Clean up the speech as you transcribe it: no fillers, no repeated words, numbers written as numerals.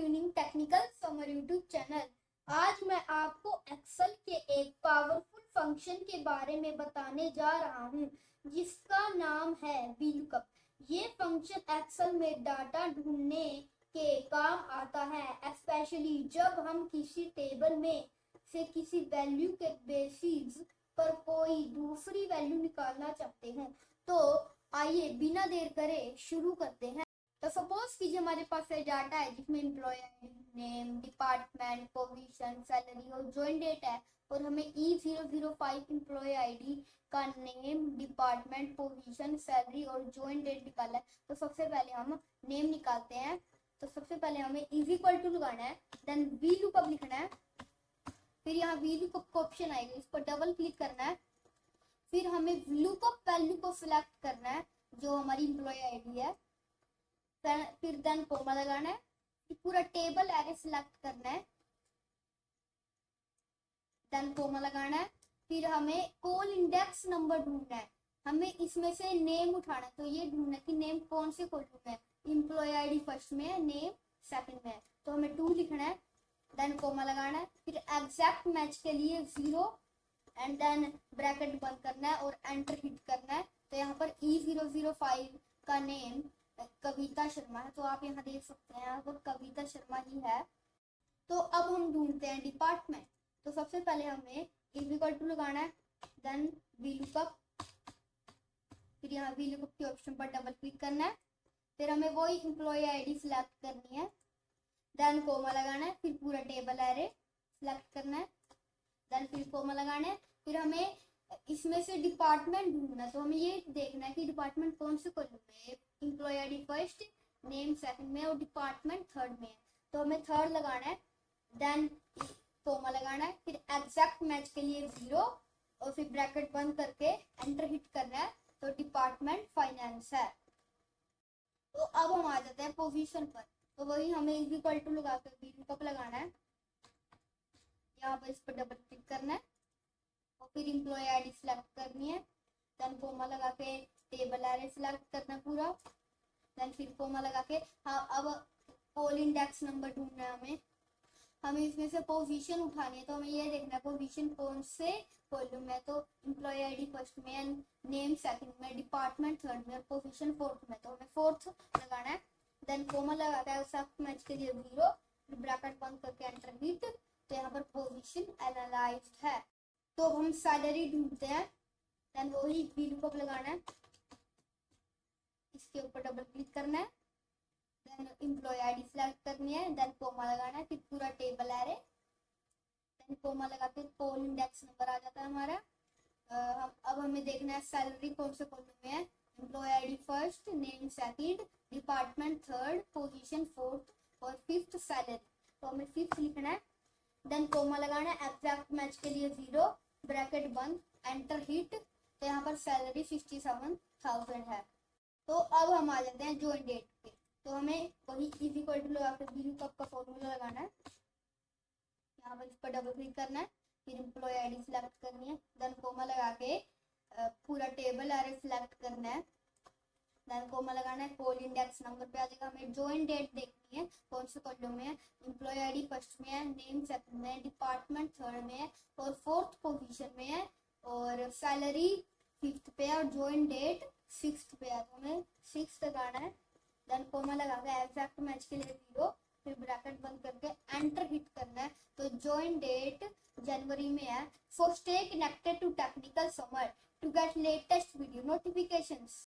Tuning technical summer YouTube channel. आज मैं आपको एक्सेल के एक पावरफुल फंक्शन के बारे में बताने जा रहा हूं, जिसका नाम है VLOOKUP। ये फंक्शन एक्सेल में डाटा ढूंढने के काम आता है, स्पेशली जब हम किसी टेबल में से किसी वैल्यू के बेसिस पर कोई दूसरी वैल्यू निकालना चाहते हैं। तो आइए बिना देर करे शुरू करते हैं। तो सपोज कीजिए हमारे पास एक डाटा है जिसमें employee name, department, position, salary और ज्वाइन डेट है, और हमें E005 एम्प्लॉय आईडी का नेम, डिपार्टमेंट, पोजीशन, सैलरी और ज्वाइन डेट निकालना है। तो सबसे पहले हम नेम निकालते हैं। तो सबसे पहले हमें इज इक्वल टू लगाना है, देन VLOOKUP लिखना है। फिर यहाँ VLOOKUP का ऑप्शन आएगा, इस पर डबल क्लिक करना है। फिर हमें VLOOKUP वैल्यू को सिलेक्ट करना है जो हमारी एम्प्लॉय आईडी है। फिर देन कोमा लगाना है, पूरा टेबल एरे सिलेक्ट करना है, देन कोमा लगाना है। फिर हमें कॉल इंडेक्स नंबर ढूंढना है, हमें इसमें से नेम उठाना है। तो ये ढूंढना है कि नेम कौन से कॉलम में है। एम्प्लॉय आईडी फर्स्ट में है, नेम सेकंड में है, तो हमें 2 लिखना है, देन कोमा लगाना है। फिर एग्जैक्ट मैच के लिए 0 एंड देन ब्रैकेट बंद करना है और एंटर हिट करना है। तो यहाँ पर E005 का नेम कविता शर्मा है, तो आप यहाँ देख सकते हैं यहाँ पर कविता शर्मा ही है। तो अब हम ढूंढते हैं डिपार्टमेंट। तो सबसे पहले हमें इज इक्वल टू लगाना है, देन VLOOKUP। फिर यहाँ VLOOKUP के ऑप्शन पर डबल क्लिक करना है। फिर हमें वही एम्प्लॉय आईडी सिलेक्ट करनी है, देन कोमा लगाना है। फिर पूरा टेबल एरे सिलेक्ट करना है, देन फिर कोमा लगाना है। फिर हमें इसमें से डिपार्टमेंट ढूंढना है, तो हमें ये देखना है कि डिपार्टमेंट कौन से कॉलम में है। Employee ID first, name second में और डिपार्टमेंट थर्ड में है, तो हमें थर्ड लगाना है, देन कोमा लगाना है। फिर एग्जैक्ट मैच के लिए 0 और फिर ब्रैकेट बंद करके एंटर हिट करना है। तो डिपार्टमेंट फाइनेंस है। तो अब हम आ जाते हैं पोजीशन पर। तो वही हमें इज इक्वल टू लगा कर VLOOKUP लगाना है, यहाँ पर इस पर डबल क्लिक करना है और फिर एम्प्लॉय आईडी सिलेक्ट करनी है, देन कोमा लगा के टेबल एरे सिलेक्ट करना पूरा, देन फिर कोमा लगा के हाँ अब कॉल इंडेक्स नंबर ढूंढना है। हमें इसमें से पोजीशन उठानी है, तो हमें ये देखना है पोजीशन कौन से कॉलम में। तो एम्प्लॉय आईडी फर्स्ट में, नेम सेकंड में, डिपार्टमेंट थर्ड में, पोजीशन फोर्थ में, तो हमें फोर्थ लगाना है। देन कोमा लगाता है सब मैच के लिए 0, ब्रैकेट बंद करके एंटर हिट। तो यहाँ पर पोजीशन एनालाइज्ड है। तो हम सैलरी ढूंढते हैं, देन वही VLOOKUP लगाना है, इसके ऊपर डबल क्लिक करना है, देन एम्प्लॉय आईडी सिलेक्ट करनी है, देन कोमा लगाना है। फिर पूरा टेबल एरे, देन कोमा लगा के कॉल इंडेक्स नंबर आ जाता है हमारा। अब हमें देखना है सैलरी कौन से कॉलम में है। Employee ID first, name second, department third, position fourth और फिफ्थ सैलरी, तो हमें फिफ्थ लिखना है, देन कोमा लगाना है। एग्जैक्ट मैच के लिए 0, ब्रैकेट बंद, एंटर हिट। तो यहाँ पर सैलरी 67,000 है। तो अब हम आ जाते हैं ज्वाइन डेट पे। तो हमें वही इज इक्वल टू लगा कर VLOOKUP का फॉर्मूला लगाना है, यहाँ पर इस पर डबल क्लिक करना है। फिर एम्प्लॉय आईडी सिलेक्ट करनी है, देन कोमा लगा के पूरा टेबल एरे सिलेक्ट करना है, देन कोमा लगाना है। कॉल इंडेक्स नंबर पे आ जाएगा। हमें ज्वाइन डेट देखनी है कौन से कॉलम में है। एम्प्लॉय आईडी फर्स्ट में है, नेम सेकंड में है, डिपार्टमेंट थर्ड में है और फोर्थ पोजीशन में है, और सैलरी फिफ्थ पे है और ज्वाइन डेट सिक्स्थ पे है, तो हमें सिक्स्थ लगाना है। देन कोमा लगा के एग्जैक्ट मैच के लिए 0, फिर ब्रैकेट बंद करके एंटर हिट करना है। तो ज्वाइन डेट जनवरी में है। So stay connected to technical Samar to get latest video notifications.